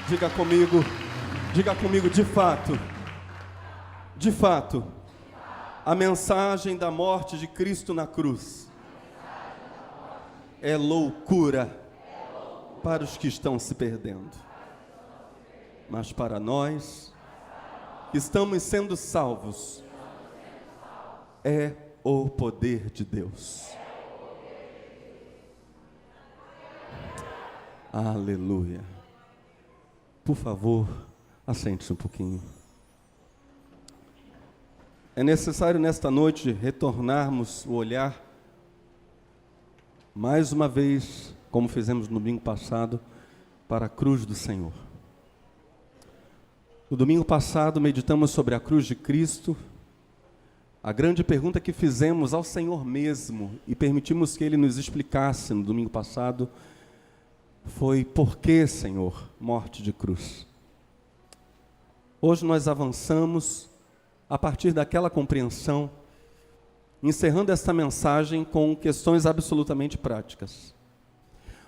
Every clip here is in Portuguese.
Diga comigo, de fato, a mensagem da morte de Cristo na cruz é loucura para os que estão se perdendo. Mas para nós que estamos sendo salvos, é o poder de Deus. Aleluia. Por favor, assente-se um pouquinho. É necessário nesta noite retornarmos o olhar, mais uma vez, como fizemos no domingo passado, para a cruz do Senhor. No domingo passado meditamos sobre a cruz de Cristo. A grande pergunta que fizemos ao Senhor mesmo e permitimos que Ele nos explicasse no domingo passado foi: por que, Senhor, morte de cruz? Hoje nós avançamos a partir daquela compreensão, encerrando esta mensagem com questões absolutamente práticas.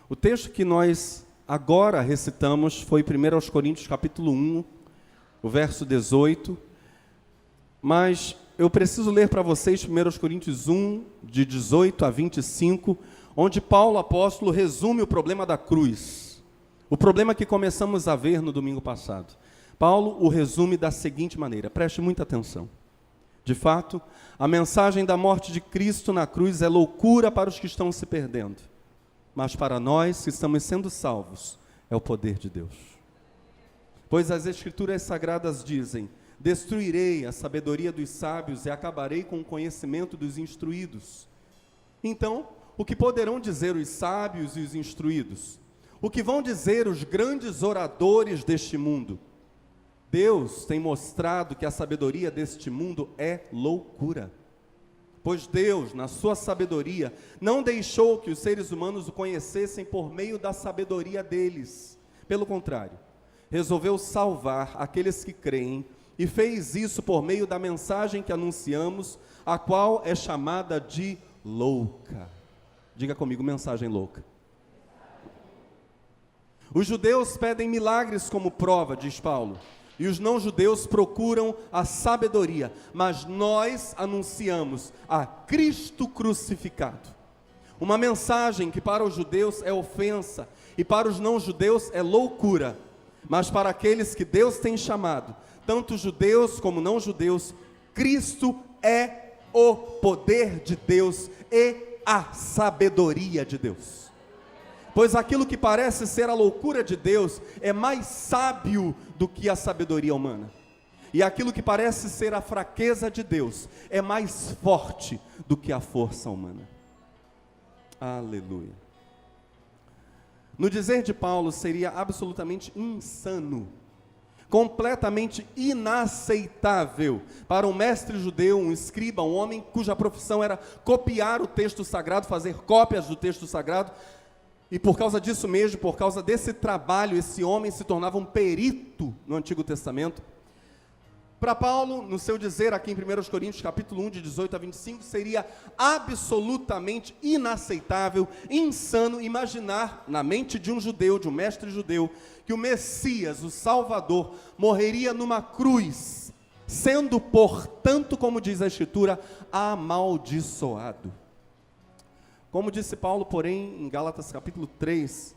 O texto que nós agora recitamos foi 1 Coríntios capítulo 1, o verso 18, mas eu preciso ler para vocês 1 Coríntios 1, de 18 a 25, onde Paulo, apóstolo, resume o problema da cruz, o problema que começamos a ver no domingo passado. Paulo o resume da seguinte maneira, preste muita atenção. De fato, a mensagem da morte de Cristo na cruz é loucura para os que estão se perdendo, mas para nós que estamos sendo salvos, é o poder de Deus. Pois as Escrituras Sagradas dizem: destruirei a sabedoria dos sábios e acabarei com o conhecimento dos instruídos. Então, o que poderão dizer os sábios e os instruídos? O que vão dizer os grandes oradores deste mundo? Deus tem mostrado que a sabedoria deste mundo é loucura. Pois Deus, na sua sabedoria, não deixou que os seres humanos o conhecessem por meio da sabedoria deles. Pelo contrário, resolveu salvar aqueles que creem e fez isso por meio da mensagem que anunciamos, a qual é chamada de louca. Diga comigo, mensagem louca. Os judeus pedem milagres como prova, diz Paulo, e os não-judeus procuram a sabedoria, mas nós anunciamos a Cristo crucificado. Uma mensagem que para os judeus é ofensa e para os não-judeus é loucura, mas para aqueles que Deus tem chamado, tanto judeus como não-judeus, Cristo é o poder de Deus e a sabedoria de Deus. Pois aquilo que parece ser a loucura de Deus é mais sábio do que a sabedoria humana. E aquilo que parece ser a fraqueza de Deus é mais forte do que a força humana. Aleluia. No dizer de Paulo, seria absolutamente insano, completamente inaceitável para um mestre judeu, um escriba, um homem cuja profissão era copiar o texto sagrado, fazer cópias do texto sagrado, e por causa disso mesmo, por causa desse trabalho, esse homem se tornava um perito no Antigo Testamento. Para Paulo, no seu dizer aqui em 1 Coríntios capítulo 1, de 18 a 25, seria absolutamente inaceitável, insano imaginar na mente de um judeu, de um mestre judeu, que o Messias, o Salvador, morreria numa cruz, sendo, portanto, como diz a Escritura, amaldiçoado. Como disse Paulo, porém, em Gálatas capítulo 3,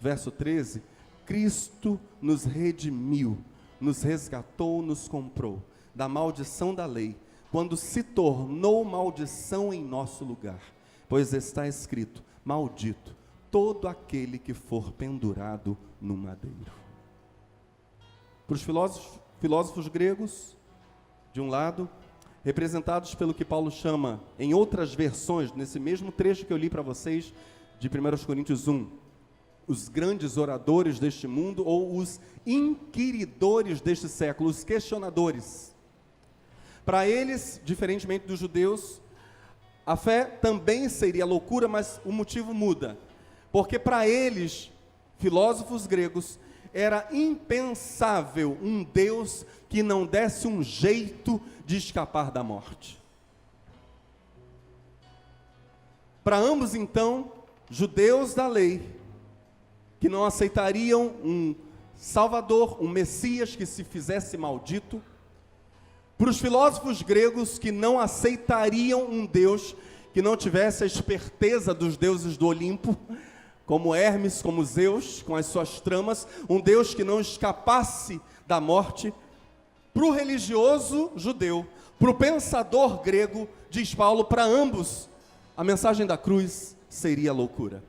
verso 13, Cristo nos redimiu, nos resgatou, nos comprou da maldição da lei, quando se tornou maldição em nosso lugar, pois está escrito: maldito todo aquele que for pendurado no madeiro. Para os filósofos gregos, de um lado, representados pelo que Paulo chama, em outras versões, nesse mesmo trecho que eu li para vocês, de 1 Coríntios 1, os grandes oradores deste mundo, ou os inquiridores deste século, os questionadores. Para eles, diferentemente dos judeus, a fé também seria loucura, mas o motivo muda. Porque para eles, filósofos gregos, era impensável um Deus que não desse um jeito de escapar da morte. Para ambos, então, judeus da lei, que não aceitariam um Salvador, um Messias que se fizesse maldito. Para os filósofos gregos que não aceitariam um Deus que não tivesse a esperteza dos deuses do Olimpo, como Hermes, como Zeus, com as suas tramas, um Deus que não escapasse da morte. Para o religioso judeu, para o pensador grego, diz Paulo, para ambos, a mensagem da cruz seria loucura.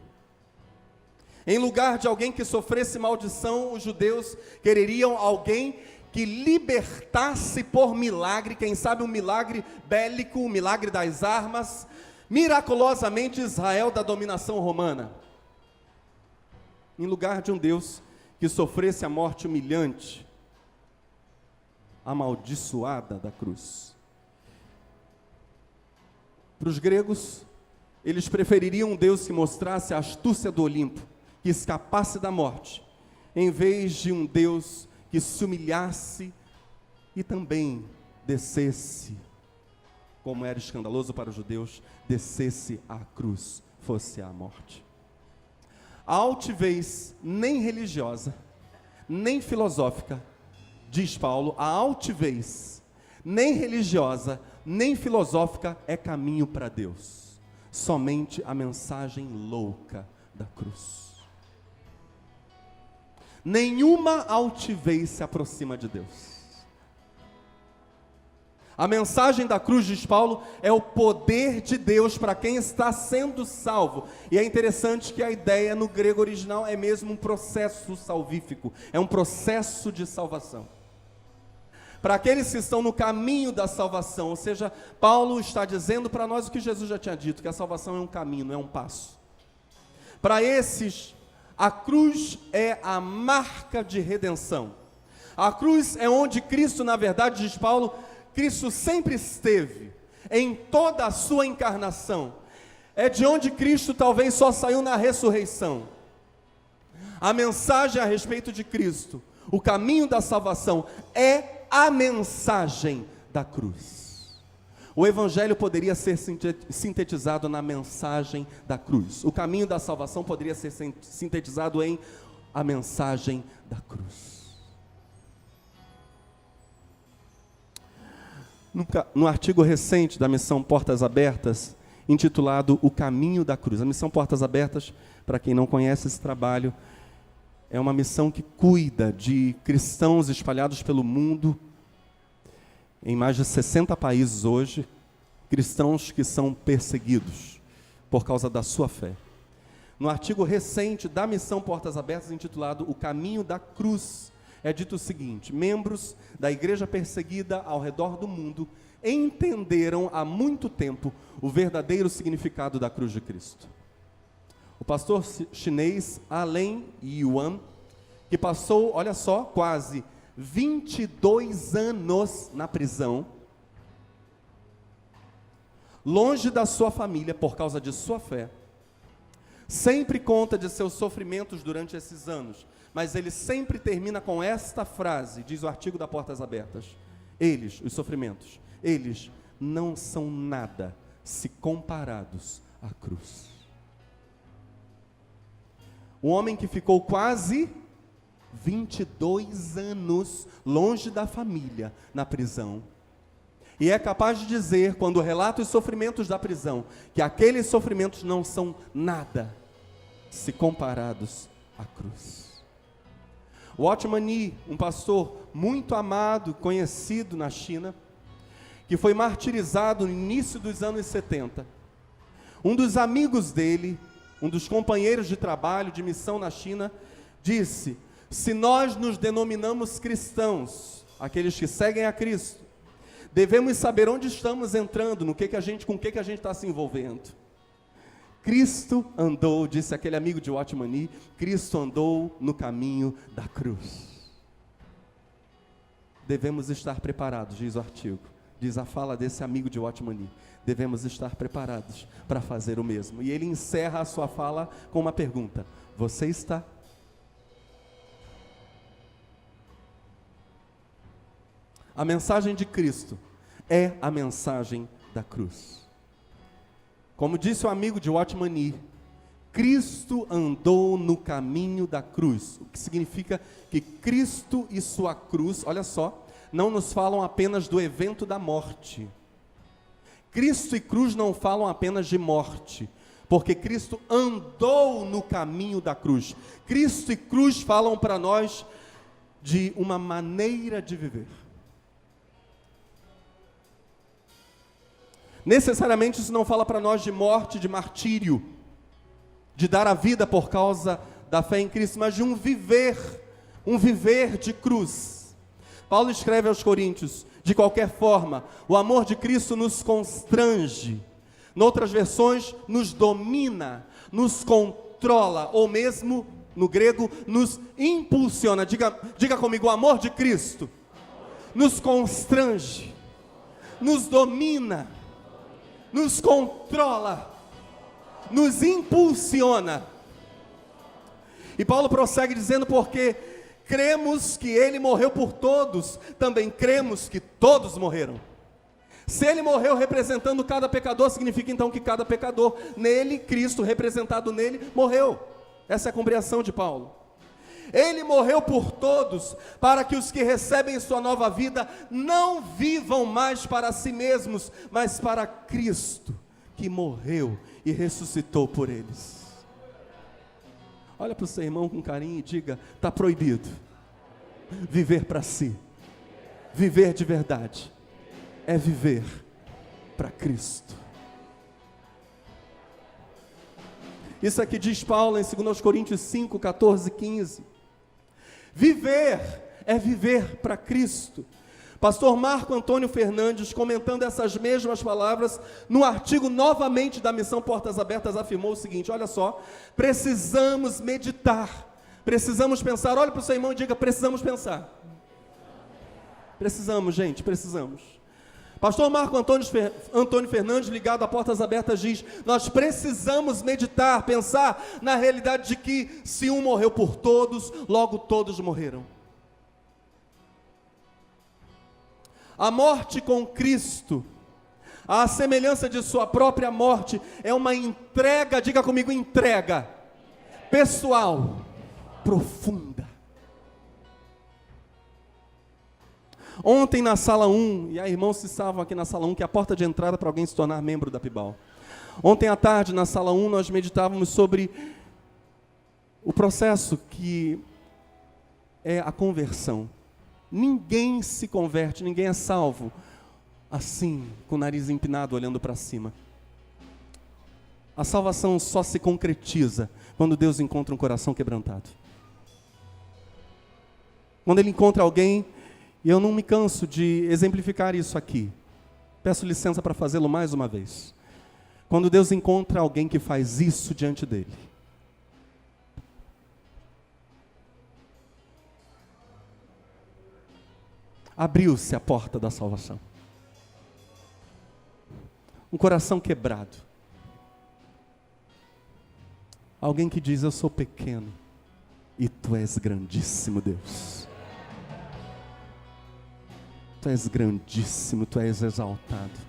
Em lugar de alguém que sofresse maldição, os judeus quereriam alguém que libertasse por milagre, quem sabe um milagre bélico, um milagre das armas, miraculosamente Israel da dominação romana. Em lugar de um Deus que sofresse a morte humilhante, amaldiçoada da cruz. Para os gregos, eles prefeririam um Deus que mostrasse a astúcia do Olimpo, que escapasse da morte, em vez de um Deus que se humilhasse e também descesse, como era escandaloso para os judeus, descesse à cruz, fosse a morte. A altivez nem religiosa, nem filosófica, diz Paulo, a altivez nem religiosa, nem filosófica é caminho para Deus. Somente a mensagem louca da cruz. Nenhuma altivez se aproxima de Deus. A mensagem da cruz, diz Paulo, é o poder de Deus para quem está sendo salvo. E é interessante que a ideia no grego original é mesmo um processo salvífico, é um processo de salvação. Para aqueles que estão no caminho da salvação, ou seja, Paulo está dizendo para nós o que Jesus já tinha dito, que a salvação é um caminho, não é um passo. Para esses, a cruz é a marca de redenção. A cruz é onde Cristo, na verdade, diz Paulo, Cristo sempre esteve, em toda a sua encarnação. É de onde Cristo talvez só saiu na ressurreição. A mensagem a respeito de Cristo, o caminho da salvação, é a mensagem da cruz. O Evangelho poderia ser sintetizado na mensagem da cruz. O caminho da salvação poderia ser sintetizado em a mensagem da cruz. No artigo recente da Missão Portas Abertas, intitulado O Caminho da Cruz. A Missão Portas Abertas, para quem não conhece esse trabalho, é uma missão que cuida de cristãos espalhados pelo mundo, em mais de 60 países hoje, cristãos que são perseguidos por causa da sua fé. No artigo recente da Missão Portas Abertas, intitulado O Caminho da Cruz, é dito o seguinte: membros da igreja perseguida ao redor do mundo entenderam há muito tempo o verdadeiro significado da cruz de Cristo. O pastor chinês Alain Yuan, que passou, olha só, quase 22 anos na prisão, longe da sua família por causa de sua fé, sempre conta de seus sofrimentos durante esses anos, mas ele sempre termina com esta frase, diz o artigo da Portas Abertas: eles, os sofrimentos, eles não são nada se comparados à cruz. Um homem que ficou quase 22 anos longe da família, na prisão, e é capaz de dizer, quando relata os sofrimentos da prisão, que aqueles sofrimentos não são nada se comparados à cruz. Watchman Nee, um pastor muito amado, conhecido na China, que foi martirizado no início dos anos 70. Um dos amigos dele, um dos companheiros de trabalho, de missão na China, disse: se nós nos denominamos cristãos, aqueles que seguem a Cristo, devemos saber onde estamos entrando, com o que a gente está se envolvendo. Cristo andou, disse aquele amigo de Watchman Nee, Cristo andou no caminho da cruz. Devemos estar preparados, diz o artigo, diz a fala desse amigo de Watchman Nee. Devemos estar preparados para fazer o mesmo. E ele encerra a sua fala com uma pergunta: você está? A mensagem de Cristo é a mensagem da cruz. Como disse o amigo de Watchman Nee, Cristo andou no caminho da cruz, o que significa que Cristo e sua cruz, olha só, não nos falam apenas do evento da morte. Cristo e cruz não falam apenas de morte, porque Cristo andou no caminho da cruz. Cristo e cruz falam para nós de uma maneira de viver. Necessariamente isso não fala para nós de morte, de martírio, de dar a vida por causa da fé em Cristo, mas de um viver de cruz. Paulo escreve aos Coríntios: de qualquer forma, o amor de Cristo nos constrange, noutras versões, nos domina, nos controla, ou mesmo, no grego, nos impulsiona. Diga comigo: o amor de Cristo nos constrange, nos domina, nos controla, nos impulsiona. E Paulo prossegue dizendo: porque cremos que Ele morreu por todos, também cremos que todos morreram. Se Ele morreu representando cada pecador, significa então que cada pecador, nele, Cristo representado nele, morreu. Essa é a compreensão de Paulo. Ele morreu por todos, para que os que recebem sua nova vida não vivam mais para si mesmos, mas para Cristo, que morreu e ressuscitou por eles. Olha para o seu irmão com carinho e diga: está proibido viver para si. Viver de verdade é viver para Cristo. Isso aqui diz Paulo em 2 Coríntios 5, 14 e 15. Viver é viver para Cristo. Pastor Marco Antônio Fernandes, comentando essas mesmas palavras, no artigo novamente da Missão Portas Abertas, afirmou o seguinte: olha só, precisamos meditar, precisamos pensar. Olha para o seu irmão e diga: precisamos pensar. Precisamos, gente, precisamos. Pastor Marco Antônio Fernandes, ligado a Portas Abertas, diz: nós precisamos meditar, pensar na realidade de que se um morreu por todos, logo todos morreram. A morte com Cristo, a semelhança de sua própria morte, é uma entrega, diga comigo, entrega, pessoal, profunda. Ontem na sala 1, e a irmãos que estavam aqui na sala 1, que é a porta de entrada para alguém se tornar membro da Pibal. Ontem à tarde na sala 1 nós meditávamos sobre o processo que é a conversão. Ninguém se converte, ninguém é salvo assim, com o nariz empinado, olhando para cima. A salvação só se concretiza quando Deus encontra um coração quebrantado. Quando Ele encontra alguém, e eu não me canso de exemplificar isso aqui, peço licença para fazê-lo mais uma vez. Quando Deus encontra alguém que faz isso diante dele, abriu-se a porta da salvação. Um coração quebrado. Alguém que diz: eu sou pequeno e tu és grandíssimo, Deus. Tu és grandíssimo, tu és exaltado.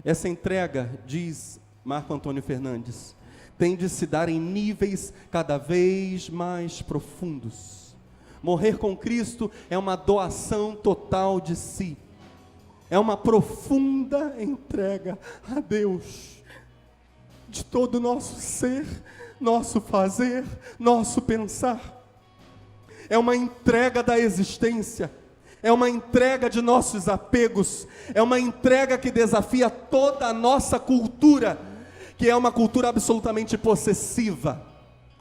Essa entrega, diz Marco Antônio Fernandes, tem de se dar em níveis cada vez mais profundos. Morrer com Cristo é uma doação total de si. É uma profunda entrega a Deus, de todo o nosso ser, nosso fazer, nosso pensar. É uma entrega da existência, é uma entrega de nossos apegos, é uma entrega que desafia toda a nossa cultura, que é uma cultura absolutamente possessiva,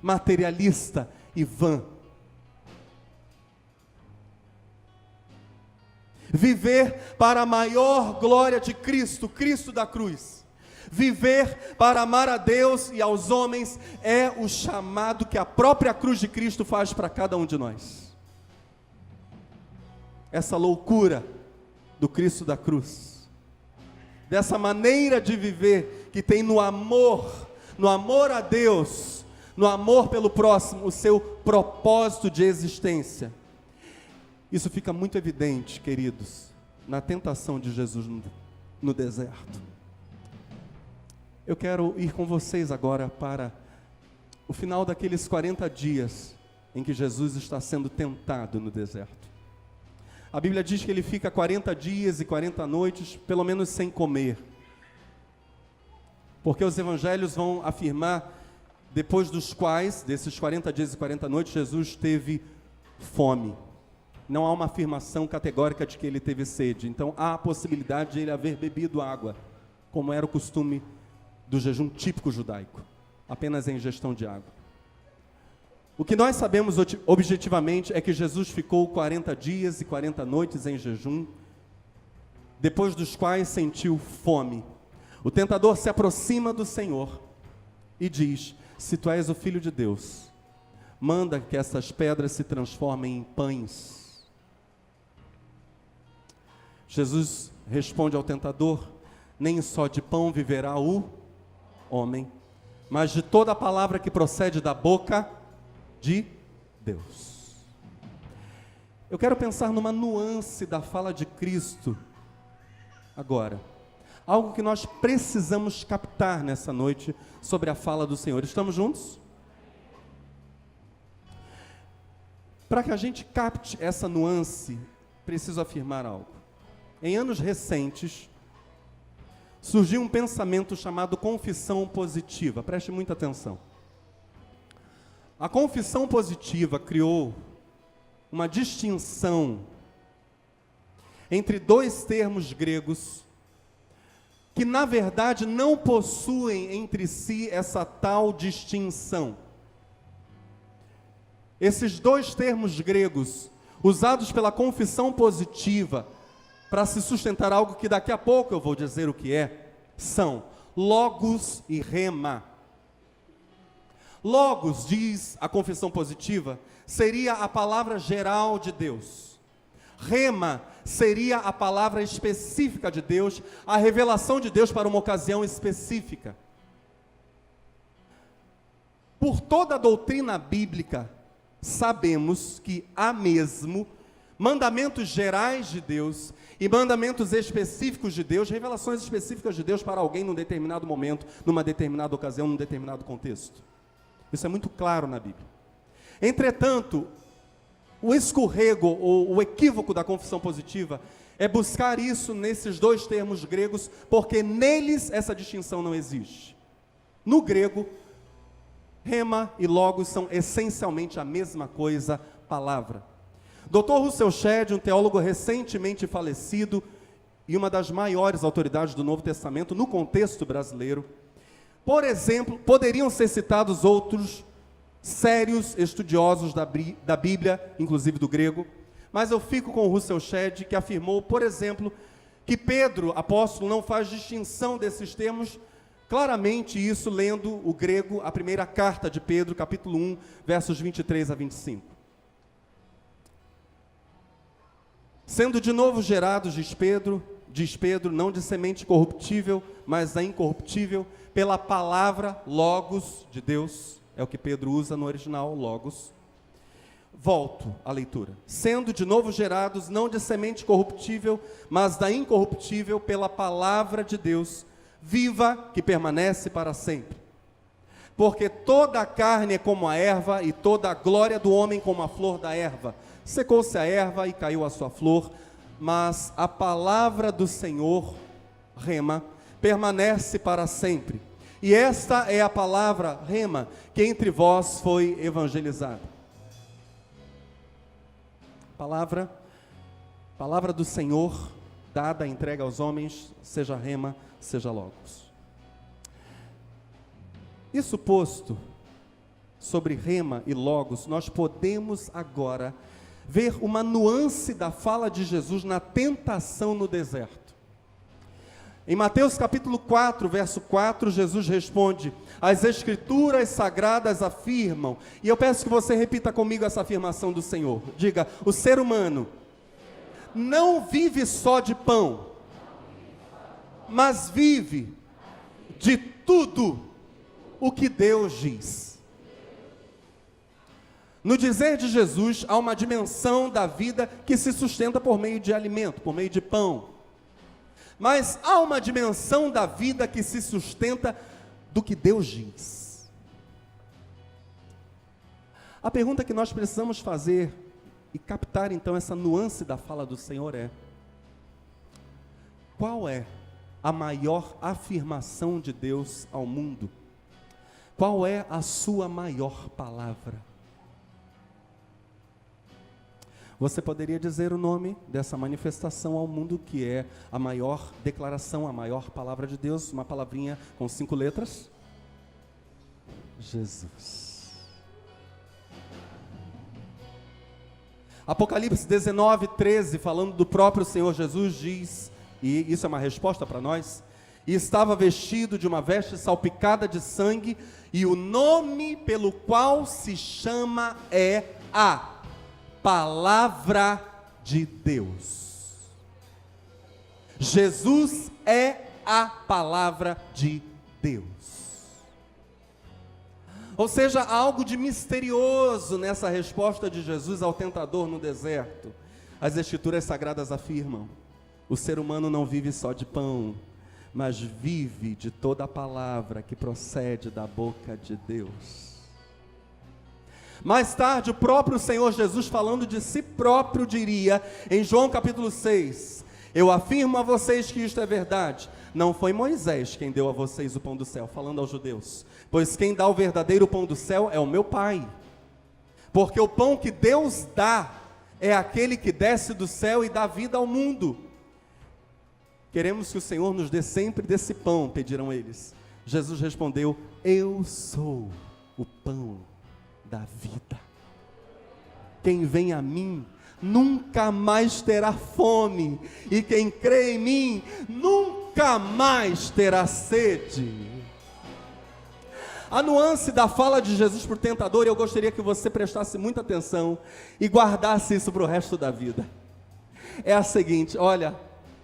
materialista e vã. Viver para a maior glória de Cristo, Cristo da cruz. Viver para amar a Deus e aos homens é o chamado que a própria cruz de Cristo faz para cada um de nós. Essa loucura do Cristo da cruz, dessa maneira de viver que tem no amor a Deus, no amor pelo próximo, o seu propósito de existência. Isso fica muito evidente, queridos, na tentação de Jesus no deserto. Eu quero ir com vocês agora para o final daqueles 40 dias em que Jesus está sendo tentado no deserto. A Bíblia diz que ele fica 40 dias e 40 noites, pelo menos sem comer. Porque os evangelhos vão afirmar, depois dos quais, desses 40 dias e 40 noites, Jesus teve fome. Não há uma afirmação categórica de que ele teve sede. Então há a possibilidade de ele haver bebido água, como era o costume do jejum típico judaico, apenas a ingestão de água. O que nós sabemos objetivamente é que Jesus ficou 40 dias e 40 noites em jejum, depois dos quais sentiu fome. O tentador se aproxima do Senhor e diz: se tu és o Filho de Deus, manda que essas pedras se transformem em pães. Jesus responde ao tentador: nem só de pão viverá o homem, mas de toda a palavra que procede da boca de Deus. Eu quero pensar numa nuance da fala de Cristo agora. Algo que nós precisamos captar nessa noite sobre a fala do Senhor. Estamos juntos? Para que a gente capte essa nuance, preciso afirmar algo. Em anos recentes, surgiu um pensamento chamado confissão positiva. Preste muita atenção. A confissão positiva criou uma distinção entre dois termos gregos que, na verdade, não possuem entre si essa tal distinção. Esses dois termos gregos, usados pela confissão positiva, para se sustentar algo que daqui a pouco eu vou dizer o que é, são logos e rema. Logos, diz a confissão positiva, seria a palavra geral de Deus. Rema seria a palavra específica de Deus, a revelação de Deus para uma ocasião específica. Por toda a doutrina bíblica, sabemos que há mesmo mandamentos gerais de Deus e mandamentos específicos de Deus, revelações específicas de Deus para alguém num determinado momento, numa determinada ocasião, num determinado contexto. Isso é muito claro na Bíblia. Entretanto, o escorrego ou o equívoco da confissão positiva é buscar isso nesses dois termos gregos, porque neles essa distinção não existe. No grego, rema e logos são essencialmente a mesma coisa, palavra. Dr. Russell Shedd, um teólogo recentemente falecido e uma das maiores autoridades do Novo Testamento no contexto brasileiro, por exemplo, poderiam ser citados outros sérios estudiosos da Bíblia, inclusive do grego, mas eu fico com o Russell Shedd, que afirmou, por exemplo, que Pedro, apóstolo, não faz distinção desses termos, claramente isso lendo o grego, a primeira carta de Pedro, capítulo 1, versos 23 a 25. Sendo de novo gerados, diz Pedro, não de semente corruptível, mas da incorruptível, pela palavra logos de Deus, é o que Pedro usa no original, logos. Volto à leitura. Sendo de novo gerados, não de semente corruptível, mas da incorruptível, pela palavra de Deus, viva, que permanece para sempre. Porque toda a carne é como a erva, e toda a glória do homem como a flor da erva. Secou-se a erva e caiu a sua flor, mas a palavra do Senhor, rema, permanece para sempre. E esta é a palavra, rema, que entre vós foi evangelizada. Palavra do Senhor, dada, entrega aos homens, seja rema, seja logos. Isso posto, sobre rema e logos, nós podemos agora ver uma nuance da fala de Jesus na tentação no deserto. Em Mateus capítulo 4, verso 4, Jesus responde: as escrituras sagradas afirmam, e eu peço que você repita comigo essa afirmação do Senhor. Diga: o ser humano não vive só de pão, mas vive de tudo o que Deus diz. No dizer de Jesus, há uma dimensão da vida que se sustenta por meio de alimento, por meio de pão. Mas há uma dimensão da vida que se sustenta do que Deus diz. A pergunta que nós precisamos fazer e captar então essa nuance da fala do Senhor é: qual é a maior afirmação de Deus ao mundo? Qual é a sua maior palavra? Você poderia dizer o nome dessa manifestação ao mundo, que é a maior declaração, a maior palavra de Deus, uma palavrinha com 5 letras? Jesus. Apocalipse 19, 13, falando do próprio Senhor Jesus, diz, e isso é uma resposta para nós: e estava vestido de uma veste salpicada de sangue, e o nome pelo qual se chama é a Palavra de Deus. Jesus é a Palavra de Deus. Ou seja, há algo de misterioso nessa resposta de Jesus ao tentador no deserto. As Escrituras Sagradas afirmam: o ser humano não vive só de pão, mas vive de toda a palavra que procede da boca de Deus. Mais tarde, o próprio Senhor Jesus, falando de si próprio, diria, em João capítulo 6, eu afirmo a vocês que isto é verdade, não foi Moisés quem deu a vocês o pão do céu, falando aos judeus, pois quem dá o verdadeiro pão do céu é o meu Pai, porque o pão que Deus dá é aquele que desce do céu e dá vida ao mundo. Queremos que o Senhor nos dê sempre desse pão, pediram eles. Jesus respondeu: eu sou o pão da vida. Quem vem a mim nunca mais terá fome, e quem crê em mim nunca mais terá sede. A nuance da fala de Jesus para o tentador, eu gostaria que você prestasse muita atenção e guardasse isso para o resto da vida, é a seguinte: olha,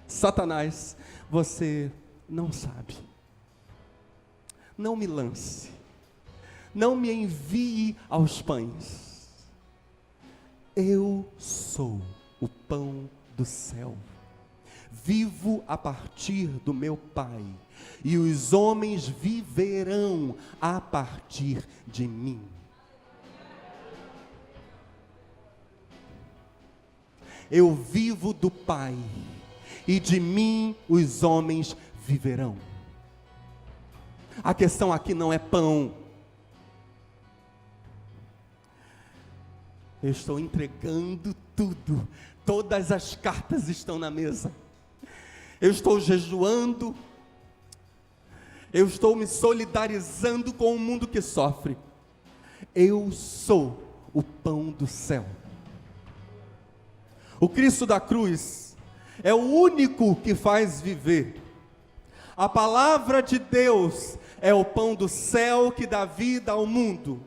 Satanás, você não sabe, não me lance, não me envie aos pães, eu sou o pão do céu, vivo a partir do meu Pai, e os homens viverão a partir de mim. Eu vivo do Pai, e de mim os homens viverão. A questão aqui não é pão. Eu estou entregando tudo, todas as cartas estão na mesa. Eu estou jejuando, eu estou me solidarizando com o mundo que sofre. Eu sou o pão do céu. O Cristo da cruz é o único que faz viver. A palavra de Deus é o pão do céu que dá vida ao mundo.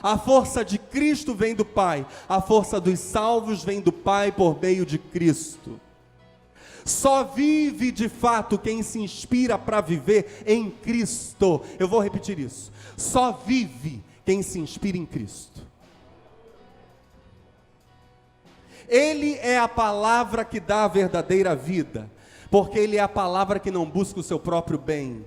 A força de Cristo vem do Pai, a força dos salvos vem do Pai por meio de Cristo. Só vive de fato quem se inspira para viver em Cristo. Eu vou repetir isso. Só vive quem se inspira em Cristo. Ele é a palavra que dá a verdadeira vida, porque Ele é a palavra que não busca o seu próprio bem.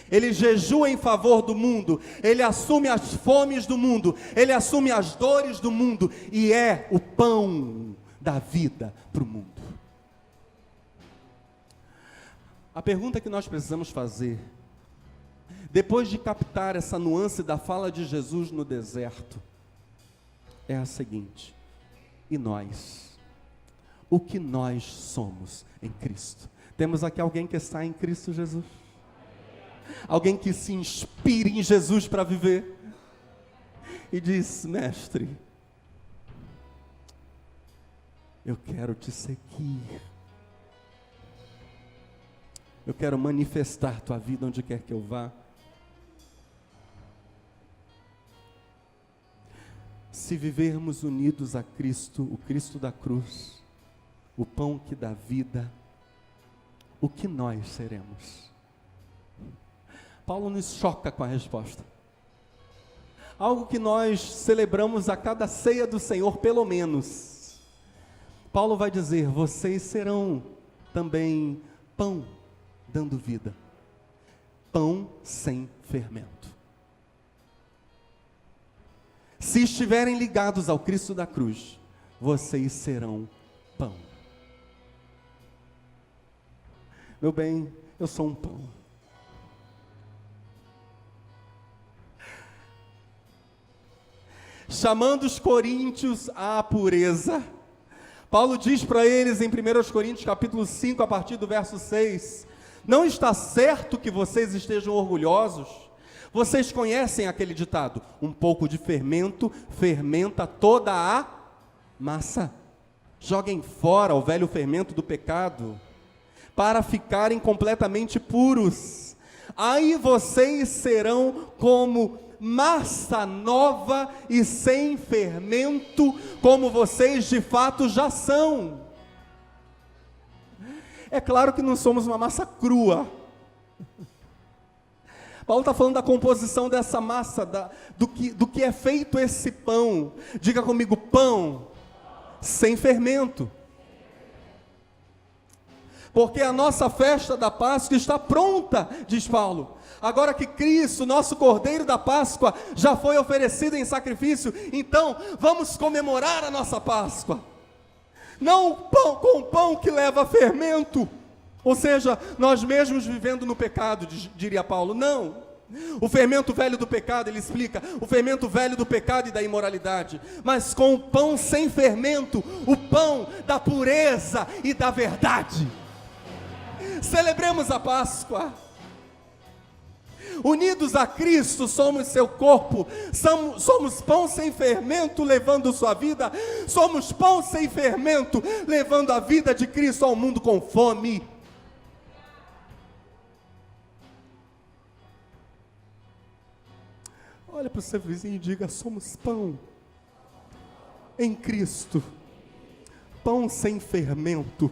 Ele jejua em favor do mundo, Ele assume as fomes do mundo, Ele assume as dores do mundo, e é o pão da vida para o mundo. A pergunta que nós precisamos fazer, depois de captar essa nuance da fala de Jesus no deserto, é a seguinte: e nós? O que nós somos em Cristo? Temos aqui alguém que está em Cristo Jesus? Alguém que se inspire em Jesus para viver? E diz: mestre, eu quero te seguir. Eu quero manifestar tua vida onde quer que eu vá. Se vivermos unidos a Cristo, o Cristo da cruz, o pão que dá vida, o que nós seremos? Paulo nos choca com a resposta. Algo que nós celebramos a cada ceia do Senhor, pelo menos. Paulo vai dizer: vocês serão também pão dando vida. pão sem fermento. Se estiverem ligados ao Cristo da cruz, vocês serão pão. Meu bem, eu sou um pão. Chamando os coríntios à pureza, Paulo diz para eles em 1 Coríntios capítulo 5, a partir do verso 6, não está certo que vocês estejam orgulhosos? Vocês conhecem aquele ditado, um pouco de fermento fermenta toda a massa. Joguem fora o velho fermento do pecado, para ficarem completamente puros. Aí vocês serão como massa nova e sem fermento, como vocês de fato já são. É claro que não somos uma massa crua. Paulo está falando da composição dessa massa, do que é feito esse pão. Diga comigo, pão sem fermento. Porque a nossa festa da Páscoa está pronta, diz Paulo. Agora que Cristo, nosso Cordeiro da Páscoa, já foi oferecido em sacrifício, então vamos comemorar a nossa Páscoa. Não com pão que leva fermento, ou seja, nós mesmos vivendo no pecado, diria Paulo. Não, o fermento velho do pecado, ele explica, o fermento velho do pecado e da imoralidade, mas com o pão sem fermento, o pão da pureza e da verdade. Celebremos a Páscoa. Unidos a Cristo, somos seu corpo, somos pão sem fermento, levando sua vida, somos pão sem fermento, levando a vida de Cristo ao mundo com fome. Olha para o seu vizinho e diga, somos pão em Cristo, pão sem fermento,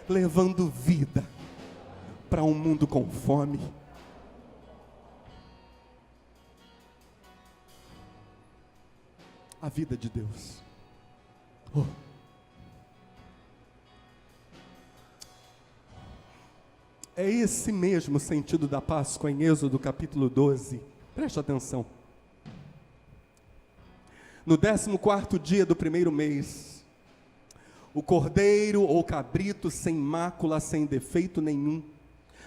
levando vida para um mundo com fome. A vida de Deus. Oh. É esse mesmo sentido da Páscoa em Êxodo capítulo 12. Preste atenção. No 14º dia do primeiro mês, o cordeiro ou cabrito sem mácula, sem defeito nenhum,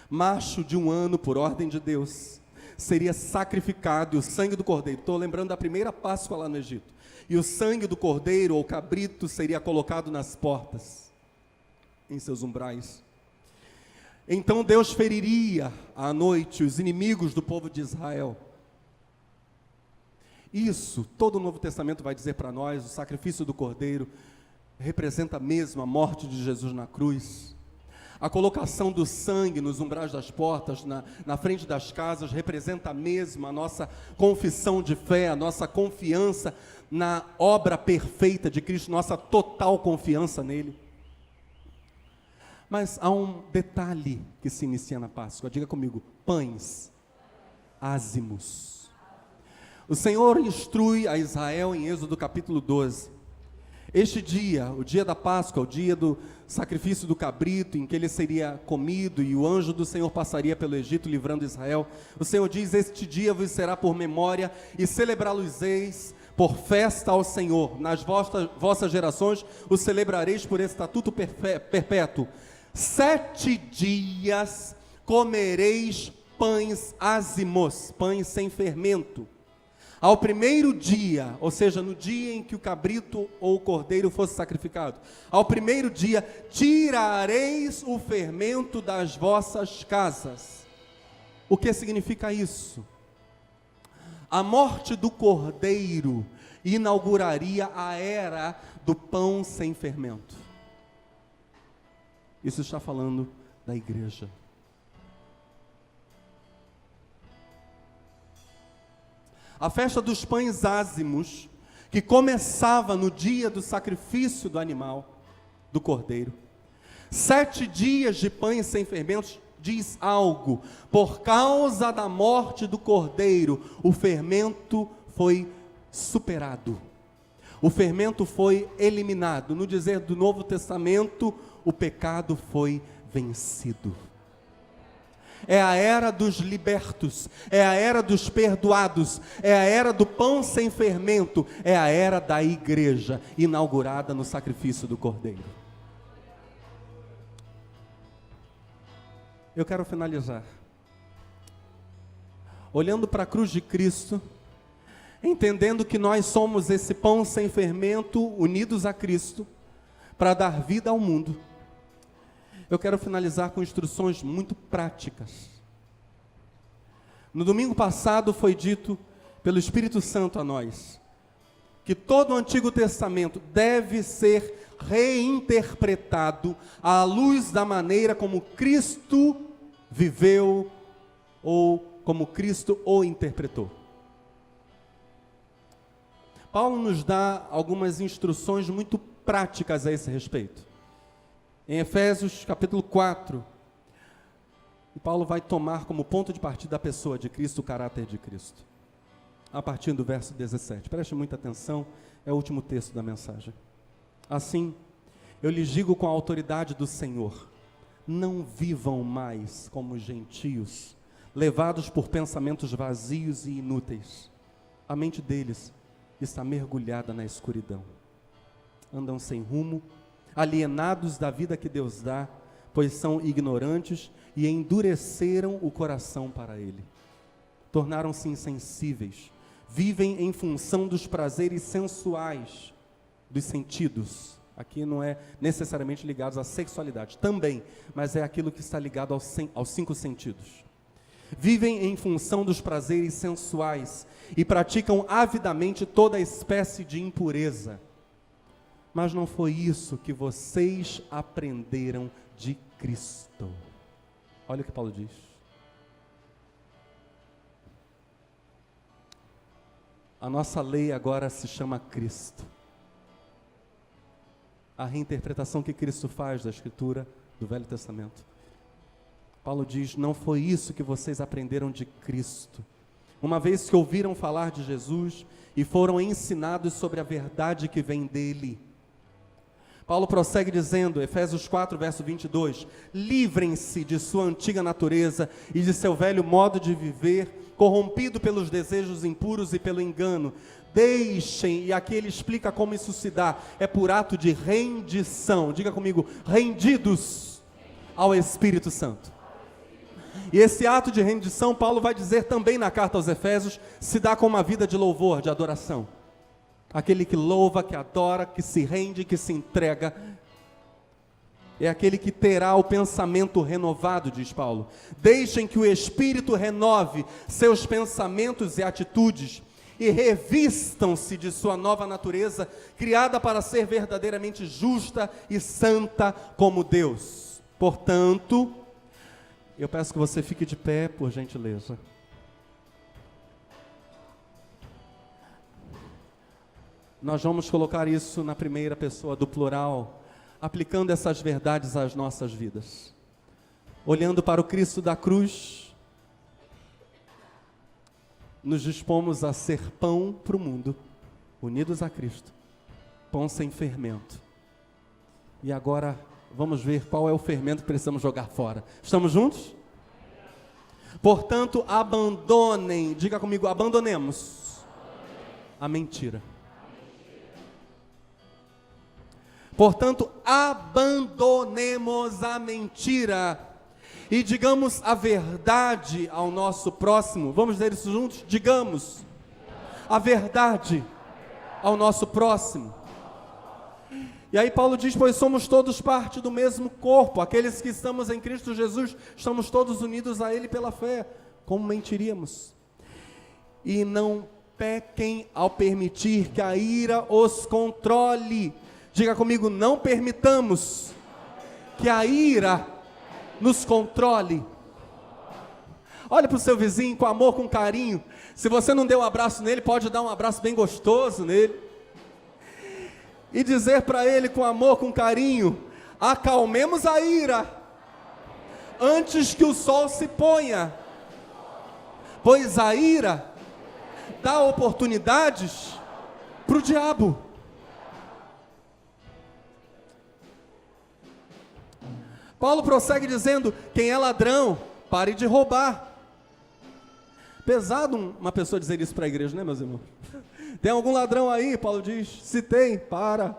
macho de 1 ano por ordem de Deus, seria sacrificado, e o sangue do cordeiro, estou lembrando da primeira Páscoa lá no Egito, e o sangue do cordeiro ou cabrito seria colocado nas portas, em seus umbrais. Então Deus feriria à noite os inimigos do povo de Israel. Isso, todo o Novo Testamento vai dizer para nós, o sacrifício do cordeiro representa mesmo a morte de Jesus na cruz. A colocação do sangue nos umbrais das portas, na frente das casas, representa mesmo a nossa confissão de fé, a nossa confiança na obra perfeita de Cristo, nossa total confiança nele. Mas há um detalhe que se inicia na Páscoa, diga comigo, pães ázimos. O Senhor instrui a Israel em Êxodo capítulo 12, este dia, o dia da Páscoa, o dia do sacrifício do cabrito, em que ele seria comido e o anjo do Senhor passaria pelo Egito livrando Israel, o Senhor diz, este dia vos será por memória e celebrá-los-eis por festa ao Senhor, nas vossas gerações o celebrareis por estatuto perpétuo, 7 dias comereis pães ázimos, pães sem fermento. Ao primeiro dia, ou seja, no dia em que o cabrito ou o cordeiro fosse sacrificado, ao primeiro dia, tirareis o fermento das vossas casas. O que significa isso? A morte do cordeiro inauguraria a era do pão sem fermento. Isso está falando da igreja. A festa dos pães ázimos, que começava no dia do sacrifício do animal, do cordeiro. 7 dias de pães sem fermentos diz algo. Por causa da morte do cordeiro, o fermento foi superado. O fermento foi eliminado. No dizer do Novo Testamento, o pecado foi vencido. É a era dos libertos, é a era dos perdoados, é a era do pão sem fermento, é a era da igreja, inaugurada no sacrifício do Cordeiro. Eu quero finalizar olhando para a cruz de Cristo, entendendo que nós somos esse pão sem fermento, unidos a Cristo, para dar vida ao mundo. Eu quero finalizar com instruções muito práticas. No domingo passado foi dito pelo Espírito Santo a nós, que todo o Antigo Testamento deve ser reinterpretado à luz da maneira como Cristo viveu, ou como Cristo o interpretou. Paulo nos dá algumas instruções muito práticas a esse respeito. Em Efésios capítulo 4, Paulo vai tomar como ponto de partida a pessoa de Cristo, o caráter de Cristo. A partir do verso 17. Preste muita atenção, é o último texto da mensagem. Assim, eu lhes digo com a autoridade do Senhor, não vivam mais como gentios, levados por pensamentos vazios e inúteis. A mente deles está mergulhada na escuridão. Andam sem rumo, alienados da vida que Deus dá, pois são ignorantes e endureceram o coração para Ele. Tornaram-se insensíveis, vivem em função dos prazeres sensuais, dos sentidos. Aqui não é necessariamente ligado à sexualidade, também, mas é aquilo que está ligado aos 5 sentidos. Vivem em função dos prazeres sensuais e praticam avidamente toda espécie de impureza. Mas não foi isso que vocês aprenderam de Cristo. Olha o que Paulo diz. A nossa lei agora se chama Cristo. A reinterpretação que Cristo faz da Escritura do Velho Testamento. Paulo diz, não foi isso que vocês aprenderam de Cristo. Uma vez que ouviram falar de Jesus e foram ensinados sobre a verdade que vem dele. Paulo prossegue dizendo, Efésios 4, verso 22, livrem-se de sua antiga natureza e de seu velho modo de viver, corrompido pelos desejos impuros e pelo engano. Deixem, e aqui ele explica como isso se dá, é por ato de rendição, diga comigo, rendidos ao Espírito Santo. E esse ato de rendição, Paulo vai dizer também na carta aos Efésios, se dá com uma vida de louvor, de adoração. Aquele que louva, que adora, que se rende, que se entrega, é aquele que terá o pensamento renovado, diz Paulo. Deixem que o Espírito renove seus pensamentos e atitudes, e revistam-se de sua nova natureza, criada para ser verdadeiramente justa e santa como Deus. Portanto, eu peço que você fique de pé, por gentileza. Nós vamos colocar isso na primeira pessoa do plural, aplicando essas verdades às nossas vidas. Olhando para o Cristo da cruz, nos dispomos a ser pão para o mundo, unidos a Cristo, pão sem fermento. E agora vamos ver qual é o fermento que precisamos jogar fora. Estamos juntos? Portanto, abandonem, diga comigo, abandonemos a mentira. Portanto, abandonemos a mentira e digamos a verdade ao nosso próximo. Vamos dizer isso juntos? Digamos a verdade ao nosso próximo. E aí Paulo diz, pois somos todos parte do mesmo corpo, aqueles que estamos em Cristo Jesus, estamos todos unidos a Ele pela fé. Como mentiríamos? E não pequem ao permitir que a ira os controle. Diga comigo, não permitamos que a ira nos controle. Olha para o seu vizinho com amor, com carinho. Se você não deu um abraço nele, pode dar um abraço bem gostoso nele. E dizer para ele com amor, com carinho, acalmemos a ira, antes que o sol se ponha. Pois a ira dá oportunidades para o diabo. Paulo prossegue dizendo, quem é ladrão, Pare de roubar. Pesado uma pessoa dizer isso para a igreja, né, meus irmãos? Tem algum ladrão aí? Paulo diz, se tem, para.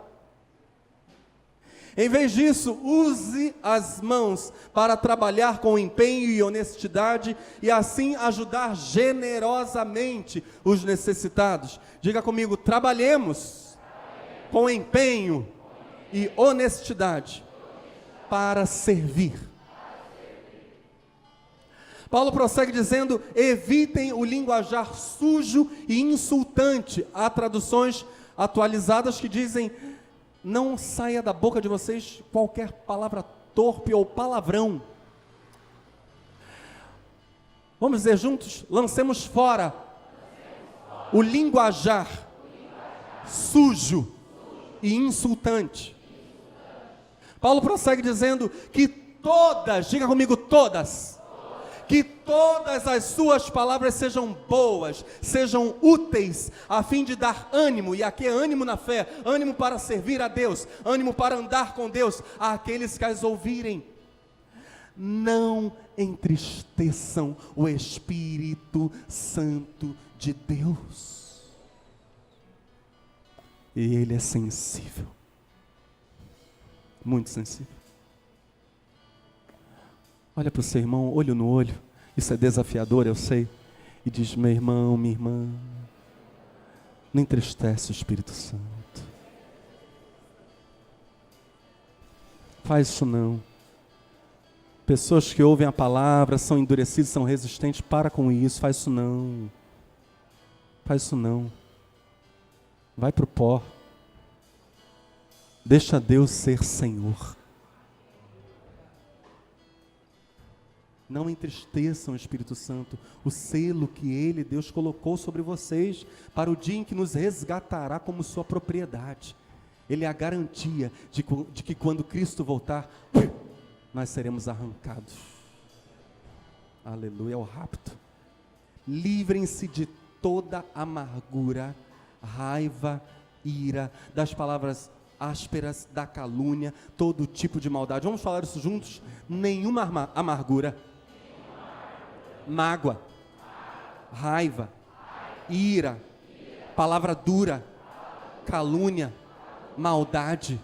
Em vez disso, use as mãos para trabalhar com empenho e honestidade e assim ajudar generosamente os necessitados. Diga comigo, trabalhemos com empenho e honestidade para servir. Paulo prossegue dizendo, evitem o linguajar sujo e insultante. Há traduções atualizadas que dizem, não saia da boca de vocês qualquer palavra torpe ou palavrão. Vamos dizer juntos, lancemos fora o linguajar sujo e insultante. Paulo prossegue dizendo que todas, diga comigo, todas, que todas as suas palavras sejam boas, sejam úteis, a fim de dar ânimo, e aqui é ânimo na fé, ânimo para servir a Deus, ânimo para andar com Deus, àqueles que as ouvirem. Não entristeçam o Espírito Santo de Deus. E Ele é sensível, muito sensível. Olha para o seu irmão, olho no olho, isso é desafiador, eu sei, e diz, meu irmão, minha irmã, não entristece o Espírito Santo. Faz isso não. Pessoas que ouvem a palavra, são endurecidas, são resistentes, para com isso, faz isso não. Faz isso não. Vai para o pó. Deixa Deus ser Senhor. Não entristeçam o Espírito Santo, o selo que Ele, Deus, colocou sobre vocês, para o dia em que nos resgatará como sua propriedade. Ele é a garantia de que quando Cristo voltar, nós seremos arrancados. Aleluia, é o rapto. Livrem-se de toda amargura, raiva, ira, das palavras ásperas, da calúnia, todo tipo de maldade. Vamos falar isso juntos? Nenhuma amargura, mágoa, raiva, ira, palavra dura, calúnia, maldade.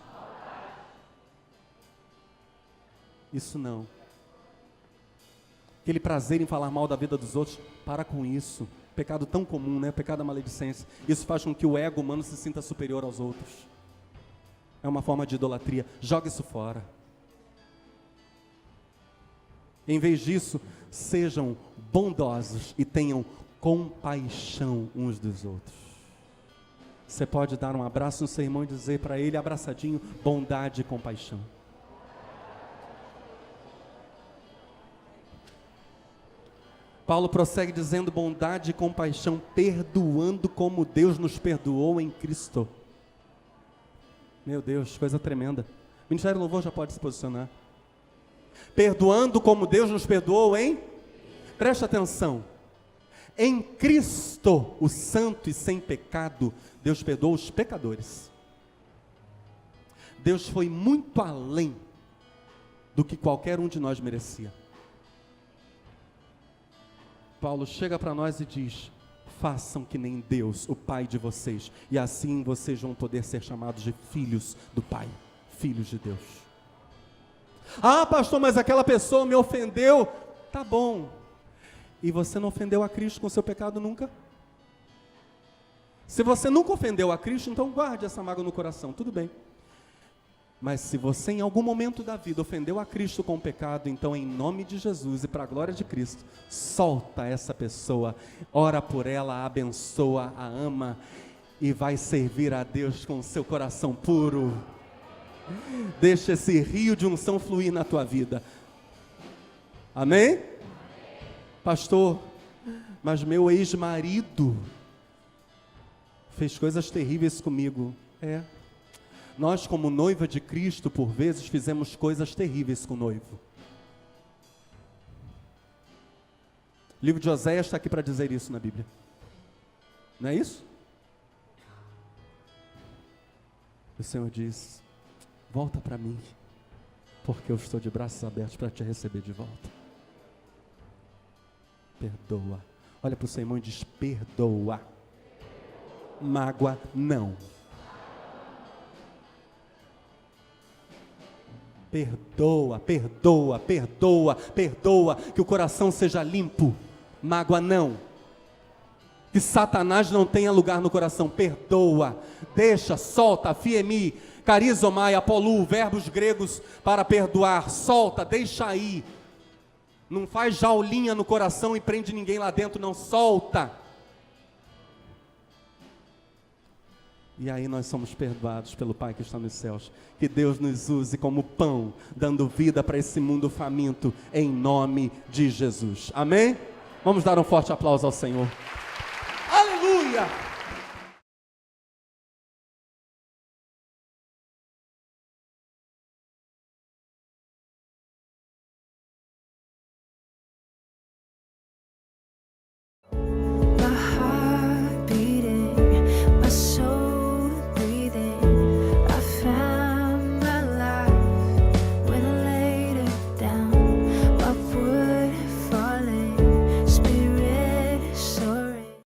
Isso não. Aquele prazer em falar mal da vida dos outros, para com isso. Pecado tão comum, né? Pecado da maledicência. Isso faz com que o ego humano se sinta superior aos outros. É uma forma de idolatria. Joga isso fora. Em vez disso, sejam bondosos e tenham compaixão uns dos outros. Você pode dar um abraço no seu irmão e dizer para ele, abraçadinho, bondade e compaixão. Paulo prossegue dizendo bondade e compaixão, perdoando como Deus nos perdoou em Cristo. Meu Deus, coisa tremenda. O Ministério do Louvor já pode se posicionar. Perdoando como Deus nos perdoou em... Presta atenção. Em Cristo, o santo e sem pecado, Deus perdoou os pecadores. Deus foi muito além do que qualquer um de nós merecia. Paulo chega para nós e diz, façam que nem Deus, o Pai de vocês, e assim vocês vão poder ser chamados de filhos do Pai, filhos de Deus. Ah, pastor, mas aquela pessoa me ofendeu. Tá bom. E você não ofendeu a Cristo com seu pecado nunca? Se você nunca ofendeu a Cristo, então guarde essa mágoa no coração, tudo bem. Mas se você em algum momento da vida ofendeu a Cristo com o pecado, então em nome de Jesus e para a glória de Cristo, solta essa pessoa, ora por ela, a abençoa, a ama e vai servir a Deus com o seu coração puro. Deixa esse rio de unção fluir na tua vida. Amém? Pastor, mas meu ex-marido fez coisas terríveis comigo. Nós como noiva de Cristo, por vezes, fizemos coisas terríveis com o noivo. O livro de Oséias está aqui para dizer isso na Bíblia. Não é isso? O Senhor diz, volta para mim, porque eu estou de braços abertos para te receber de volta. perdoa. Olha para o seu irmão e diz: perdoa. Mágoa não. Perdoa, perdoa, perdoa, perdoa. Que o coração seja limpo. Mágoa não. Que Satanás não tenha lugar no coração. Perdoa, deixa, solta, fiemi, carizomai, apolu, verbos gregos para perdoar. Solta, deixa aí. Não faz jaulinha no coração e prende ninguém lá dentro, não. Solta. E aí nós somos perdoados pelo Pai que está nos céus. Que Deus nos use como pão, dando vida para esse mundo faminto, em nome de Jesus. Amém? Vamos dar um forte aplauso ao Senhor. Aleluia!